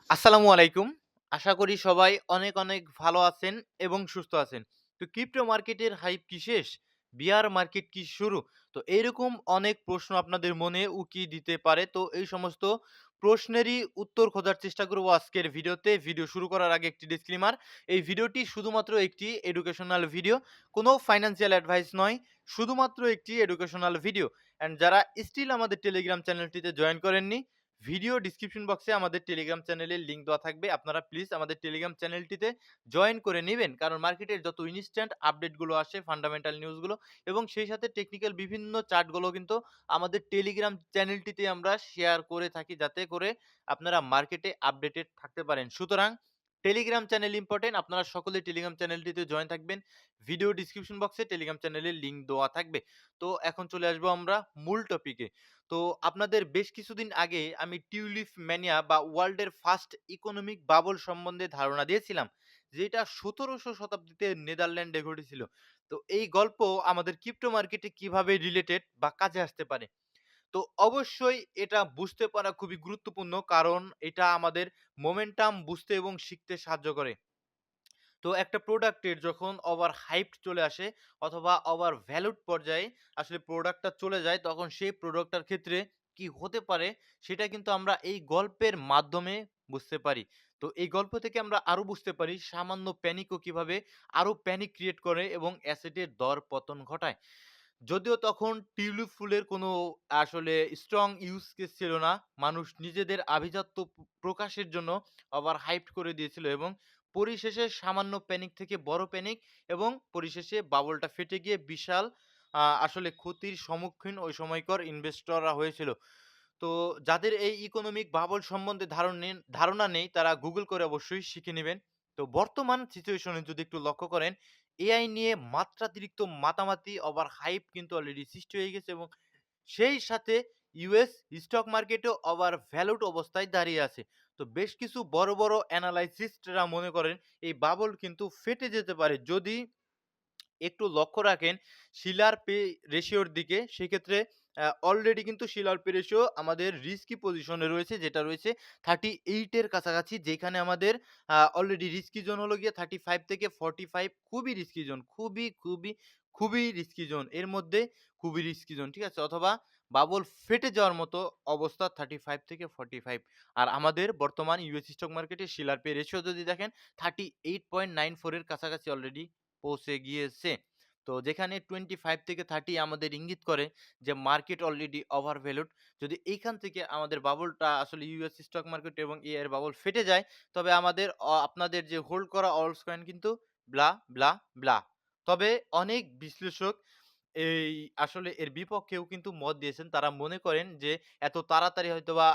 আসসালামু আলাইকুম। আশা করি সবাই অনেক, অনেক ভালো আছেন এবং সুস্থ আছেন। তো ক্রিপ্টো মার্কেটের হাইপ কি শেষ? বিয়ার মার্কেট কি শুরু? তো এইরকম অনেক প্রশ্ন আপনাদের মনে উকি দিতে পারে। তো এই সমস্ত প্রশ্নেরই উত্তর খোঁজার চেষ্টা করব আজকের ভিডিওতে। ভিডিও শুরু করার আগে একটি ডিসক্লেইমার। এই ভিডিওটি শুধুমাত্র একটি এডুকেশনাল ভিডিও। কোনো ফাইন্যান্সিয়াল অ্যাডভাইস নয়। শুধুমাত্র একটি এডুকেশনাল ভিডিও। অ্যান্ড যারা স্টিল আমাদের টেলিগ্রাম চ্যানেলটিতে জয়েন করেননি, ভিডিও ডিসক্রিপশন বক্সে আমাদের টেলিগ্রাম চ্যানেলের লিংক দেওয়া থাকবে। আপনারা প্লিজ আমাদের টেলিগ্রাম চ্যানেলটিতে জয়েন করে নিবেন। কারণ মার্কেটের যত ইনস্ট্যান্ট আপডেটগুলো আসে, ফান্ডামেন্টাল নিউজগুলো এবং সেই সাথে টেকনিক্যাল বিভিন্ন চার্টগুলো কিন্তু আমাদের টেলিগ্রাম চ্যানেলটিতে আমরা শেয়ার করে থাকি, যাতে করে আপনারা মার্কেটে আপডেটেড থাকতে পারেন। সুতরাং টেলিগ্রাম চ্যানেল ইম্পোর্টেন্ট। আপনারা সকলে টেলিগ্রাম চ্যানেলটিতে জয়েন থাকবেন। ভিডিও ডিসক্রিপশন বক্সে টেলিগ্রাম চ্যানেলের লিংক দেওয়া থাকবে। তো এখন চলে আসবো আমরা মূল টপিকে। তো আপনাদের বেশ কিছুদিন আগে আমি টিউলিপ ম্যানিয়া বা ওয়ার্ল্ডের ফার্স্ট ইকোনমিক বাবল সম্বন্ধে ধারণা দিয়েছিলাম, যেটা ১৭০০ শতাব্দীতে নেদারল্যান্ডে ঘটেছিল। তো এই গল্প আমাদের ক্রিপ্টো মার্কেটে কিভাবে রিলেটেড বা কাজে আসতে পারে? তো অবশ্যই এটা বুঝতে পারা খুবই গুরুত্বপূর্ণ, কারণ এটা আমাদের মোমেন্টাম বুঝতে এবং শিখতে সাহায্য করে। তো একটা প্রোডাক্টের যখন ওভার হাইপড চলে আসে অথবা ওভার ভ্যালুড পর্যায়ে আসলে প্রোডাক্টটা চলে যায়, তখন সেই প্রোডাক্টটার ক্ষেত্রে কি হতে পারে সেটা কিন্তু আমরা এই গল্পের মাধ্যমে বুঝতে পারি। তো এই গল্প থেকে আমরা আরো বুঝতে পারি সামান্য প্যানিকও কিভাবে আরো প্যানিক ক্রিয়েট করে এবং অ্যাসেটের দর পতন ঘটায়। যদিও তখন টিউলিপ ফুলের কোনো আসলে স্ট্রং ইউজ কেস ছিল না। মানুষ নিজেদের আভিজাত্য প্রকাশের জন্য ওভার হাইপড করে দিয়েছিল এবং পরিশেষে সামান্য প্যানিক থেকে বড় প্যানিক এবং পরিশেষে বাবলটা ফেটে গিয়ে বিশাল আসলে ক্ষতির সম্মুখীন ওই সময়কার ইনভেস্টররা হয়েছিল। তো যাদের এই ইকোনমিক বাবল সম্বন্ধে ধারণা নেই তারা গুগল করে অবশ্যই শিখে নেবেন। তো বর্তমান সিচুয়েশনে যদি একটু লক্ষ্য করেন, এআই নিয়ে মাত্রাতিরিক্ত মাতামাতি ওভার হাইপ কিন্তু অলরেডি সৃষ্টি হয়ে গেছে এবং সেই সাথে ইউএস স্টক মার্কেটও ওভার ভ্যালুড অবস্থায় দাঁড়িয়ে আছে। তো বেশ কিছু বড় বড় অ্যানালাইসিস্টরা মনে করেন এই বাবল কিন্তু ফেটে যেতে পারে যদি একটু লক্ষ্য রাখেন শিলার পে রেশিওর দিকে। সেক্ষেত্রে অলরেডি কিন্তু শিলার পে রেশিও আমাদের রিস্কি পজিশনে রয়েছে, যেটা রয়েছে 38 এর কাছাকাছি, যেখানে আমাদের অলরেডি রিস্কি জোন হলো গিয়ে 35 থেকে 45। খুবই রিস্কি জোন, খুবই রিস্কি জোন, এর মধ্যে খুবই রিস্কি জোন, ঠিক আছে? অথবা বাবল ফেটে যাওয়ার মতো অবস্থা 35 থেকে 45। আর আমাদের বর্তমান ইউএস স্টক মার্কেটে শিলার পে রেশিও যদি দেখেন 38.94 এর কাছাকাছি অলরেডি পৌঁছে গিয়েছে। তো যেখানে 25 থেকে 30 আমাদের ইঙ্গিত করে যে মার্কেট অলরেডি ওভার ভ্যালুড। যদি এইখান থেকে আমাদের বাবলটা আসলে ইউএস স্টক মার্কেট এবং এ এর বাবল ফেটে যায়, তবে আমাদের আপনাদের যে হোল্ড করা অলস কয়েন কিন্তু ব্লা, ব্লা, ব্লা। তবে অনেক বিশ্লেষক এই আসলে এর বিপক্ষেও কিন্তু মত দিয়েছেন। তারা মনে করেন যে এত তাড়াতাড়ি হয়তোবা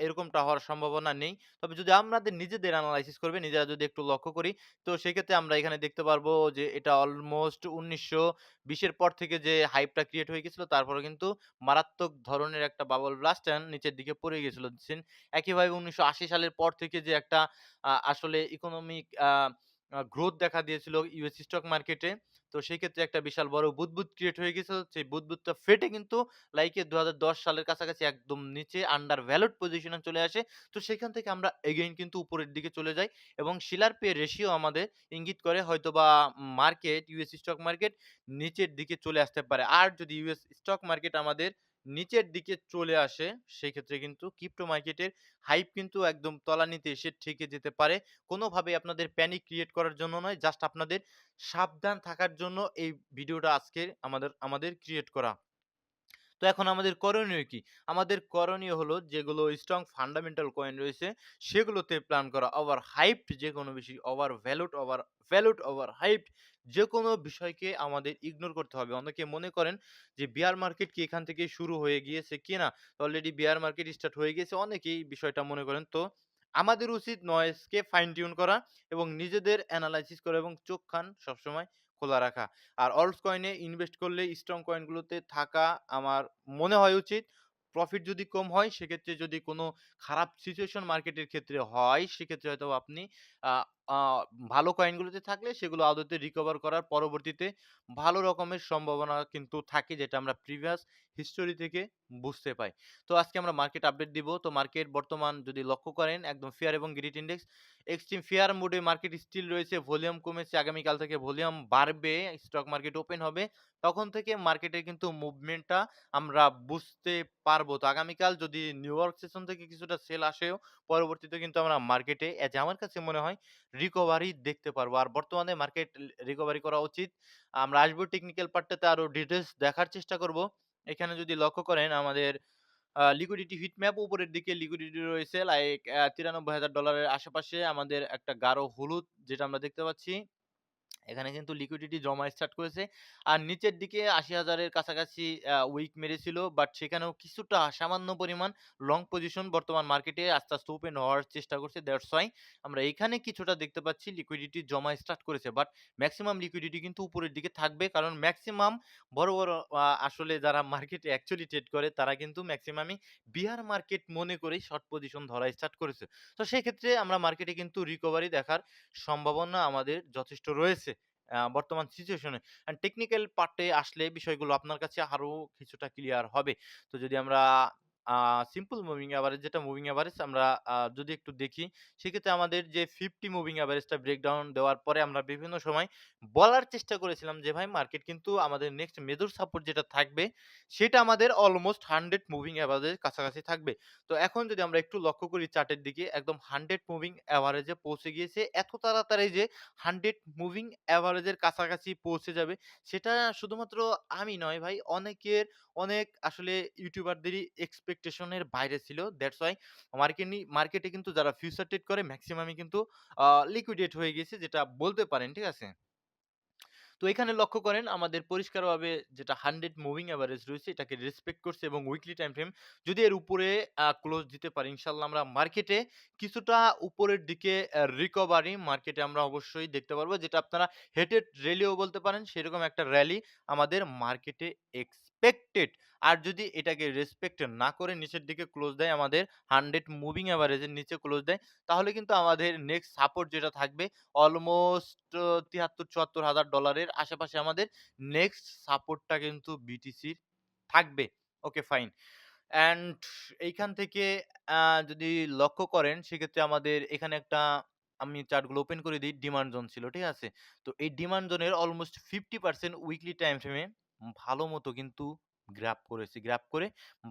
এরকমটা হওয়ার সম্ভাবনা নেই। তবে যদি আমাদের নিজেদের এনালাইসিস করবে, নিজেরা যদি একটু লক্ষ্য করি, তো সেক্ষেত্রে আমরা এখানে দেখতে পারবো যে এটা অলমোস্ট ১৯২০ এর পর থেকে যে হাইপটা ক্রিয়েট হয়ে গেছিল, তারপরে কিন্তু মারাত্মক ধরনের একটা বাবল ব্লাস্ট অ্যান্ড নিচের দিকে পড়ে গেছিল। একইভাবে ১৯৮০ সালের পর থেকে যে একটা আসলে ইকোনমিক আ আ গ্রোথ দেখা দিয়েছিল ইউএস স্টক মার্কেটে। তো সেই ক্ষেত্রে একটা বিশাল বড় বুদবুদ ক্রিয়েট হয়ে গেছিল। সেই বুদবুদটা ফেটে কিন্তু লাইকে ২০১০ সালের কাছাকাছি একদম নিচে আন্ডার ভ্যালুড পজিশনে চলে আসে। তো সেখান থেকে আমরা এগেইন কিন্তু উপরের দিকে চলে যাই এবং শিলার পে রেশিও আমাদের ইঙ্গিত করে হয়তোবা মার্কেট, ইউএস স্টক মার্কেট নিচের দিকে চলে আসতে পারে। আর যদি ইউএস স্টক মার্কেট আমাদের নিচের দিকে চলে আসে, সেক্ষেত্রে কিন্তু ক্রিপ্টো মার্কেটের হাইপ কিন্তু একদম তলানিতে এসে ঠেকে যেতে পারে। কোনোভাবেই আপনাদের প্যানিক ক্রিয়েট করার জন্য নয়, জাস্ট আপনাদের সাবধান থাকার জন্য এই ভিডিওটা আজকে আমাদের ক্রিয়েট করা। তো এখন আমাদের করণীয় কি? আমাদের করণীয় হলো যেগুলো স্ট্রং ফান্ডামেন্টাল কয়েন রয়েছে সেগুলোতে প্ল্যান করা। ওভার হাইপড যেকোনো বিষয়, ওভার হাইপড যেকোনো বিষয়কে আমাদের ইগনোর করতে হবে। অনেকে মনে করেন যে বিয়ার মার্কেট কি এখান থেকেই শুরু হয়ে গিয়েছে কিনা? অলরেডি বিয়ার মার্কেট স্টার্ট হয়ে গিয়েছে। অনেকেই বিষয়টা মনে করেন। তো আমাদের উচিত নয়েজকে ফাইন টিউন করা এবং নিজেদের এনালাইসিস করা এবং চোখ কান সবসময় খোলা রাখা। আর অল্টস কয়েনে ইনভেস্ট করলে স্ট্রং কয়েনগুলোতে থাকা আমার মনে হয় উচিত। প্রফিট যদি কম হয় সেক্ষেত্রে যদি কোনো খারাপ সিচুয়েশন মার্কেটের ক্ষেত্রে হয়, সেক্ষেত্রে হয়তো আপনি আ আ ভালো কয়েনগুলোতে থাকলে সেগুলো আদতে রিকভার করার পরবর্তীতে ভালো রকমের সম্ভাবনা কিন্তু থাকে, যেটা আমরা প্রিভিয়াস হিস্টোরি থেকে বুঝতে পাই। তো আজকে আমরা মার্কেট আপডেট দিব। তো মার্কেট বর্তমান যদি লক্ষ্য করেন একদম ফিয়ার এবং গ্রিড ইনডেক্স এক্সট্রিম ফিয়ার মোডে মার্কেট স্টিল রয়েছে। ভলিউম কমেছে। আগামীকাল থেকে ভলিউম বাড়বে। স্টক মার্কেট ওপেন হবে। তখন থেকে মার্কেটের কিন্তু মুভমেন্টটা আমরা বুঝতে পারবো। তো আগামীকাল যদি নিউ ইয়র্ক সেশন থেকে কিছুটা সেল আসেও পরবর্তীতে কিন্তু আমরা মার্কেটে যে আমার কাছে মনে হয় রিকভারি দেখতে পারবো। আর বর্তমানে মার্কেট রিকভারি করা উচিত। আমরা আসবো টেকনিক্যাল পার্টটাতে আরো ডিটেইলস দেখার চেষ্টা করব। এখানে যদি লক্ষ্য করেন আমাদের লিকুইডিটি হিট ম্যাপ উপরের দিকে লিকুইডিটি রয়েছে লাইক $৯৩,০০০ এর আশেপাশে আমাদের একটা গাঢ় হলুদ যেটা আমরা দেখতে পাচ্ছি। এখানে কিন্তু লিকুইডিটি জমা স্টার্ট করেছে। আর নিচের দিকে ৮০,০০০ এর কাছাকাছি উইক মেরেছিল। বাট সেখানেও কিছুটা সামান্য পরিমাণ লং পজিশন বর্তমান মার্কেটে আস্তে, আস্তে ওপেন হওয়ার চেষ্টা করছে। দ্যাটস হোয়াই আমরা এইখানে কিছুটা দেখতে পাচ্ছি লিকুইডিটি জমা স্টার্ট করেছে। বাট মেক্সিমাম লিকুইডিটি কিন্তু উপরের দিকে থাকবে। কারণ মেক্সিমাম বড়, বড় আসলে যারা মার্কেটে অ্যাকচুয়ালি ট্রেড করে তারা কিন্তু মেক্সিমামই বিয়ার মার্কেট মনে করেই শর্ট পজিশন ধরা স্টার্ট করেছে। তো সেক্ষেত্রে আমরা মার্কেটে কিন্তু রিকভারি দেখার সম্ভাবনা আমাদের যথেষ্ট রয়েছে। বর্তমান সিচুয়েশনে। অ্যান্ড টেকনিক্যাল পার্টে আসলে বিষয়গুলো আপনার কাছে আরো কিছুটা ক্লিয়ার হবে। তো যদি আমরা আ সিম্পল মুভিং এভারেজ যেটা মুভিং এভারেজ আমরা যদি একটু দেখি, সেক্ষেত্রে আমাদের যে 50 মুভিং এভারেজটা ব্রেকডাউন দেওয়ার পরে আমরা বিভিন্ন সময় বলার চেষ্টা করেছিলাম যে ভাই মার্কেট কিন্তু আমাদের নেক্সট মেজর সাপোর্ট যেটা থাকবে, সেটা আমাদের অলমোস্ট 100 মুভিং এভারেজের কাছাকাছি থাকবে। তো এখন যদি আমরা একটু লক্ষ্য করি চার্টের দিকে একদম 100 মুভিং এভারেজে পৌঁছে গিয়েছে। এত তাড়াতাড়ি যে 100 মুভিং এভারেজের কাছাকাছি পৌঁছে যাবে সেটা শুধুমাত্র আমি নয় ভাই, অনেক আসলে ইউটিউবারদেরই এক্সপেকটেশন এর বাইরে ছিল। দ্যাটস হোয়াই মার্কেটে কিন্তু যারা ফিউচার ট্রেড করে মেক্সিমামই কিন্তু লিকুইডেট হয়ে গেছে যেটা বলতে পারেন। ঠিক আছে? তো এখানে লক্ষ্য করেন আমাদের পরিষ্কারভাবে যেটা 100 মুভিং এভারেজ রয়েছে এটাকে রেসপেক্ট করছে এবং উইকলি টাইম ফ্রেম যদি এর উপরে ক্লোজ দিতে পারি ইনশাআল্লাহ আমরা মার্কেটে কিছুটা উপরের দিকে রিকভারি মার্কেটে আমরা অবশ্যই দেখতে পারবো, যেটা আপনারা হেটেড র্যালিও বলতে পারেন। সেরকম একটা র্যালি আমাদের মার্কেটে এক্সপেক্টেড। আর যদি এটাকে রেসপেক্ট না করে নিচের দিকে ক্লোজ দেয় আমাদের 100 মুভিং এভারেজের নিচে ক্লোজ দেয়, তাহলে কিন্তু আমাদের নেক্সট সাপোর্ট যেটা থাকবে অলমোস্ট $৭৩,০০০-৭৪,০০০ আশেপাশে আমাদের নেক্সট সাপোর্টটা কিন্তু বিটিসির থাকবে। Okay fine. অ্যান্ড এইখান থেকে আ যদি লক্ষ্য করেন সেক্ষেত্রে আমাদের এখানে একটা আমি চার্টগুলো ওপেন করে দেই। ডিমান্ড জোন ছিল, ঠিক আছে? তো এই ডিমান্ড জোনের অলমোস্ট 50% উইকলি টাইম ফ্রেমে ভালো মতো কিন্তু গ্র্যাব করেছে। গ্র্যাব করে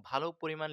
ভালো পরিমাণ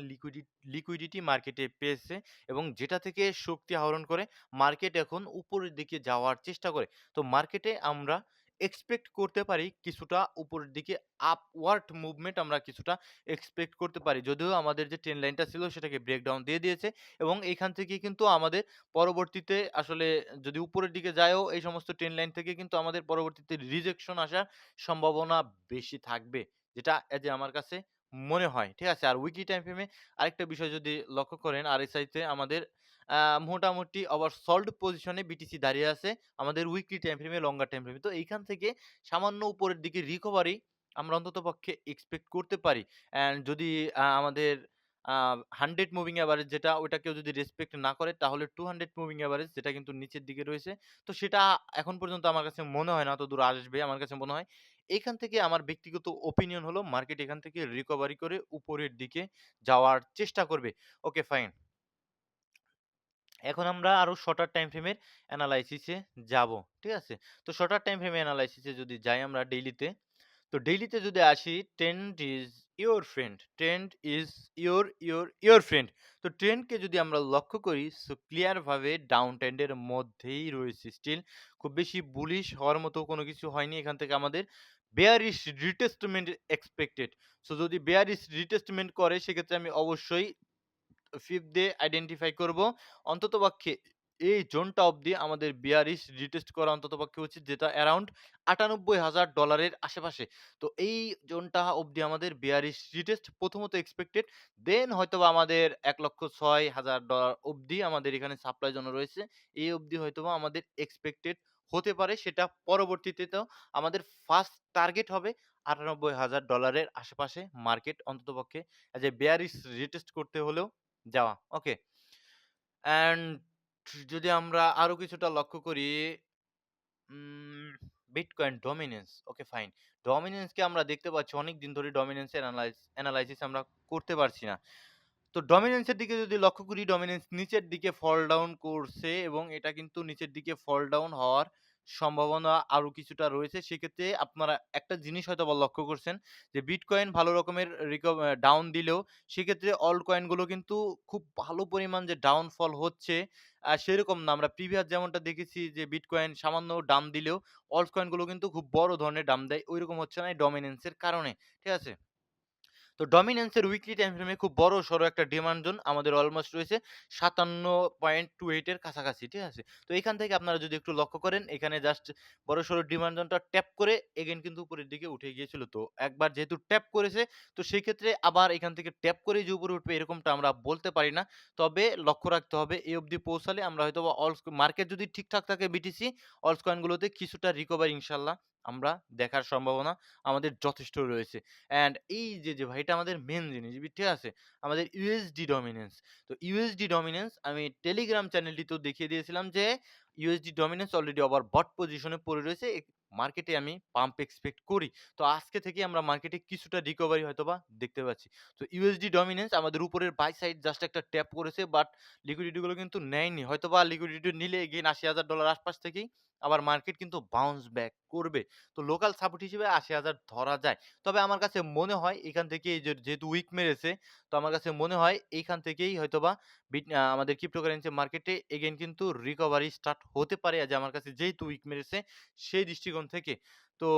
লিকুইডিটি মার্কেটে পেয়েছে এবং যেটা থেকে শক্তি আহরণ করে মার্কেট এখন উপরের দিকে যাওয়ার চেষ্টা করে। তো মার্কেটে আমরা এক্সপেক্ট করতে পারি কিছুটা উপরের দিকে আপওয়ার্ড মুভমেন্ট আমরা কিছুটা এক্সপেক্ট করতে পারি। যদিও আমাদের যে ট্রেন্ড লাইনটা ছিল সেটাকে ব্রেকডাউন দিয়ে দিয়েছে এবং এইখান থেকে কিন্তু আমাদের পরবর্তীতে আসলে যদি উপরের দিকে যায়ও এই সমস্ত ট্রেন্ড লাইন থেকে কিন্তু আমাদের পরবর্তীতে রিজেকশন আসার সম্ভাবনা বেশি থাকবে। যেটা আমার কাছে মনে হয়। ঠিক আছে? আর উইকলি টাইম ফ্রেমে আরেকটা বিষয় যদি লক্ষ্য করেন আরএসআই তে আমাদের আ মোটামুটি ওভারসোল্ড পজিশনে বিটিসি দাঁড়িয়ে আছে আমাদের উইকলি টাইম ফ্রেমে, লঙ্গার টাইম ফ্রেমে। তো এইখান থেকে সামান্য উপরের দিকে রিকভারি আমরা অন্ততপক্ষে এক্সপেক্ট করতে পারি। অ্যান্ড যদি আমাদের আ 100 মুভিং এভারেজ যেটা ওটাকেও যদি রেসপেক্ট না করে তাহলে 200 মুভিং এভারেজ যেটা কিন্তু নিচের দিকে রয়েছে। তো সেটা এখন পর্যন্ত আমার কাছে মনে হয় না অতদূর আসবে। আমার কাছে মনে হয় এইখান থেকে আমার ব্যক্তিগত ওপিনিয়ন হলো মার্কেট এখান থেকে রিকভারি করে উপরের দিকে যাওয়ার চেষ্টা করবে। Okay fine. এখন আমরা আরো শর্টার টাইম ফ্রেমের এনালাইসিস এ যাবো। ঠিক আছে? তো শর্টার টাইম ফ্রেম এনালাইসিস এ যদি যাই আমরা ডেইলিতে, তো ডেইলিতে যদি আসি trend is your friend. Trend is your friend. তো ট্রেন্ডকে যদি আমরা লক্ষ্য করি সো ক্লিয়ার ভাবে ডাউন ট্রেন্ড এর মধ্যেই রয়েছে স্টিল। খুব বেশি বুলিশ হওয়ার মতো কোনো কিছু হয়নি। এখান থেকে আমাদের বেয়ারিশ রিটেস্টমেন্ট এক্সপেক্টেড। সো যদি বেয়ারিশ রিটেস্টমেন্ট করে সেক্ষেত্রে আমি অবশ্যই ফিফথ ডে আইডেন্টিফাই করব। অন্ততপক্ষে এই জোনটা অবধি আমাদের বিয়ারিশ রিটেস্ট করা অন্ততপক্ষে উচিত, যেটা অ্যারাউন্ড $৯৮,০০০ এর আশেপাশে। তো এই জোনটা অবধি আমাদের বিয়ারিশ রিটেস্ট প্রথমত এক্সপেক্টেড। দেন হয়তোবা আমাদের $১,৬০,০০০ অবধি আমাদের এখানে সাপ্লাই জোন রয়েছে। এই অবধি হয়তোবা আমাদের এক্সপেক্টেড হতে পারে। সেটা পরবর্তীতেও আমাদের ফার্স্ট টার্গেট হবে $৯৮,০০০ এর আশেপাশে মার্কেট অন্ততপক্ষে এজ এ বেয়ারিশ রিটেস্ট করতে হলেও যাওয়া। ওকে? অ্যান্ড যদি আমরা আরো কিছুটা লক্ষ্য করি, um bitcoin dominance. Okay fine. Dominance কে আমরা দেখতে পাচ্ছি অনেকদিন ধরে ডমিন্যান্স এর এনালাইসিস আমরা করতে পারছি না। তো ডমিন্যান্স এর দিকে যদি লক্ষ্য করি, ডমিন্যান্স নিচের দিকে ফল ডাউন করছে এবং এটা কিন্তু নিচের দিকে ফল ডাউন হওয়ার সম্ভাবনা আরো কিছুটা রয়েছে। সেক্ষেত্রে আপনারা একটা জিনিস হয়তোবা লক্ষ্য করছেন যে বিটকয়েন ভালো রকমের ডাউন দিলেও সেক্ষেত্রে অল্ট কয়েন গুলো কিন্তু খুব ভালো পরিমাণ যে ডাউনফল হচ্ছে সেরকম না। আমরা প্রিভিয়াস যেমনটা দেখেছি যে বিটকয়েন সামান্য ডাম দিলেও অল্ট কয়েন গুলো কিন্তু খুব বড় ধরনের ডাম দেয়। ঐরকম হচ্ছে না এই ডমিন্যান্স এর কারণে। ঠিক আছে? তো ডমিন্যান্সের উইকলি টাইম ফ্রেমে খুব বড়সড় একটা ডিমান্ড জোন আমাদের অলমোস্ট রয়েছে ৫৭.28 এর কাছাকাছি। ঠিক আছে? তো এখান থেকে আপনারা যদি একটু লক্ষ্য করেন, এখানে জাস্ট বড়সড় ডিমান্ড জোনটা ট্যাপ করে এগেইন কিন্তু উপরের দিকে উঠে গিয়েছিল। তো একবার যেহেতু ট্যাপ করেছে, তো সেক্ষেত্রে আবার এখান থেকে ট্যাপ করেই যে উপরে উঠবে এরকমটা আমরা বলতে পারি না। তবে লক্ষ্য রাখতে হবে এই অবধি পৌঁছালে আমরা হয়তোবা মার্কেট যদি ঠিকঠাক থাকে বিটিসি, অলস কয়েনগুলোতে কিছুটা রিকভারি ইনশাআল্লাহ আমরা দেখার সম্ভাবনা আমাদের যথেষ্ট রয়েছে। অ্যান্ড এই যে ভাই এটা আমাদের মেইন জিনিস, ঠিক আছে? আমাদের ইউএসডি ডমিন্যান্স। তো ইউএসডি ডমিন্যান্স আমি টেলিগ্রাম চ্যানেলটিতেও দেখিয়ে দিয়েছিলাম যে ইউএসডি ডমিন্যান্স অলরেডি ওভারবট পজিশনে পড়ে রয়েছে। মার্কেটে আমি পাম্প এক্সপেক্ট করি। তো আজকে থেকে আমরা মার্কেটে কিছুটা রিকভারি হয়তোবা দেখতে পাচ্ছি। তো ইউএসডি ডমিন্যান্স আমাদের উপরের বাই সাইড জাস্ট একটা ট্যাপ করেছে, বাট লিকুইডিটি গুলো কিন্তু নেয়নি। হয়তোবা লিকুইডিটি নিলে এগেইন $৮০,০০০ আশপাশ থেকেই আবার মার্কেট কিন্তু বাউন্স ব্যাক করবে। তো লোকাল সাপোর্ট হিসেবে ৮০,০০০ ধরা যায়। তবে আমার কাছে মনে হয় এখান থেকে এই যে যেহেতু উইক মেরেছে, তো আমার কাছে মনে হয় এইখান থেকেই হয়তোবা আমাদের ক্রিপ্টোকারেন্সি মার্কেটে এগেইন কিন্তু রিকভারি স্টার্ট হতে পারে। যে আমার কাছে যেহেতু উইক মেরেছে সেই দৃষ্টিকোণ থেকে। তো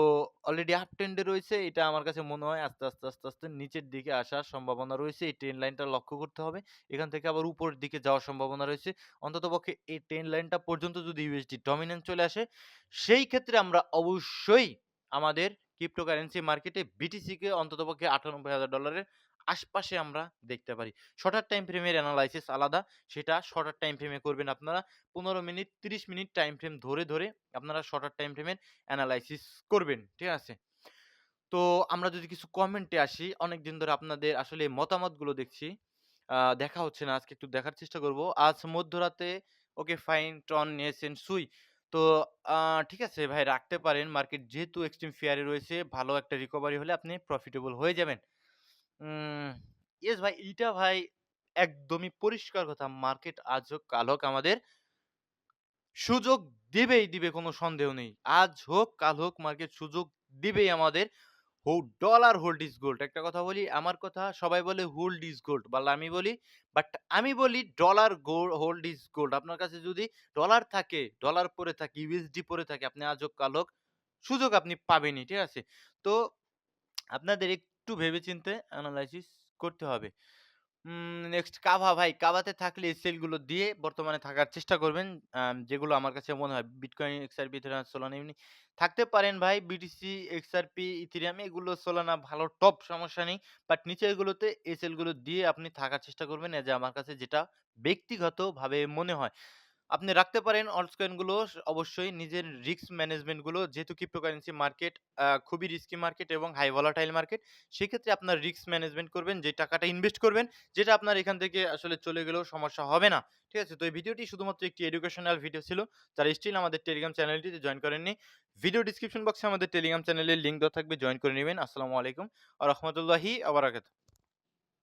অলরেডি আপ ট্রেন্ডে রয়েছে। এটা আমার কাছে মনে হয় আস্তে আস্তে নিচের দিকে আসার সম্ভাবনা রয়েছে। এই ট্রেন্ড লাইনটা লক্ষ্য করতে হবে। এখান থেকে আবার উপরের দিকে যাওয়ার সম্ভাবনা রয়েছে। অন্ততপক্ষে এই ট্রেন্ড লাইনটা পর্যন্ত যদি ইউএসডি ডমিন্যান্স চলে আসে, সেই ক্ষেত্রে আমরা অবশ্যই আমাদের ক্রিপ্টোকারেন্সি মার্কেটে বিটিসি কে অন্ততপক্ষে $৯৮,০০০ আশপাশে আমরা দেখতে পারি। শর্টার টাইম ফ্রেমের এনালাইসিস আলাদা। সেটা শর্টার টাইম ফ্রেমে করবেন আপনারা। ১৫ মিনিট ৩০ মিনিট টাইম ফ্রেম ধরে আপনারা শর্টার টাইম ফ্রেমের এনালাইসিস করবেন। ঠিক আছে? তো আমরা যদি কিছু কমেন্টে আসি, অনেকদিন ধরে আপনাদের আসলে মতামতগুলো দেখছি। দেখা হচ্ছে না। আজকে একটু দেখার চেষ্টা করব। আজ মধ্যরাতে ওকে ফাইন টন নিয়েছেন সুই। তো আ ঠিক আছে ভাই, রাখতে পারেন। মার্কেট যেহেতু এক্সট্রিম ফিয়ার এ রয়েছে, ভালো একটা রিকভারি হলে আপনি প্রফিটেবল হয়ে যাবেন। উম ইয়েস ভাই, এইটা ভাই একদমই পরিষ্কার কথা। মার্কেট আজ হোক কাল হোক আমাদের সুযোগ দিবে, কোনো সন্দেহ নেই। আজ হোক কাল হোক মার্কেট সুযোগ দিবেই আমাদের। ডলার হোল্ড ইস গোল্ড। একটা কথা বলি, আমার কথা সবাই বলে হোল্ড ইস গোল্ড। আমি বলি, বাট আমি বলি ডলার হোল্ড ইস গোল্ড। আপনার কাছে যদি ডলার থাকে, ডলার পড়ে থাকে, ইউএসডি পড়ে থাকে, আপনি আজ হোক কাল হোক সুযোগ আপনি পাবেনই। ঠিক আছে? তো আপনাদের একটু ভেবেচিন্তে এনালাইসিস করতে হবে। নেক্সট কাভা ভাই, কাভাতে থাকলে এই সেলগুলো দিয়ে বর্তমানে থাকার চেষ্টা করবেন। যেগুলো আমার কাছে মনে হয় বিটকয়েন, এক্সআরপি, ইথেরিয়াম, সোলানা এমনি থাকতে পারেন ভাই। বিটিসি, এক্সআরপি, ইথেরিয়াম এগুলো সোলানা ভালো টপ, সমস্যা নেই। বাট নিচের গুলোতে এই সেলগুলো দিয়ে আপনি থাকার চেষ্টা করবেন। এই যে আমার কাছে যেটা ব্যক্তিগতভাবে মনে হয়। আপনি রাখতে পারেন অল্টস কয়েন গুলো অবশ্যই নিজের রিস্ক ম্যানেজমেন্ট গুলো, যেহেতু ক্রিপ্টোকারেন্সি মার্কেট খুবই রিস্কি মার্কেট এবং হাই ভলাটাইল মার্কেট। সেক্ষেত্রে আপনার রিস্ক ম্যানেজমেন্ট করবেন, যে টাকাটা ইনভেস্ট করবেন, যেটা আপনার এখান থেকে আসলে চলে গেলেও সমস্যা হবে না। ঠিক আছে? তো এই ভিডিওটি শুধুমাত্র একটি এডুকেশনাল ভিডিও ছিল। যারা স্টিল আমাদের টেলিগ্রাম চ্যানেলটিতে জয়েন করেননি, ভিডিও ডিসক্রিপশন বক্সে আমাদের টেলিগ্রাম চ্যানেলের লিঙ্ক দেওয়া থাকবে, জয়েন করে নিবেন। আসসালামু আলাইকুম ওয়া রাহমাতুল্লাহি ওয়া বারাকাতুহু।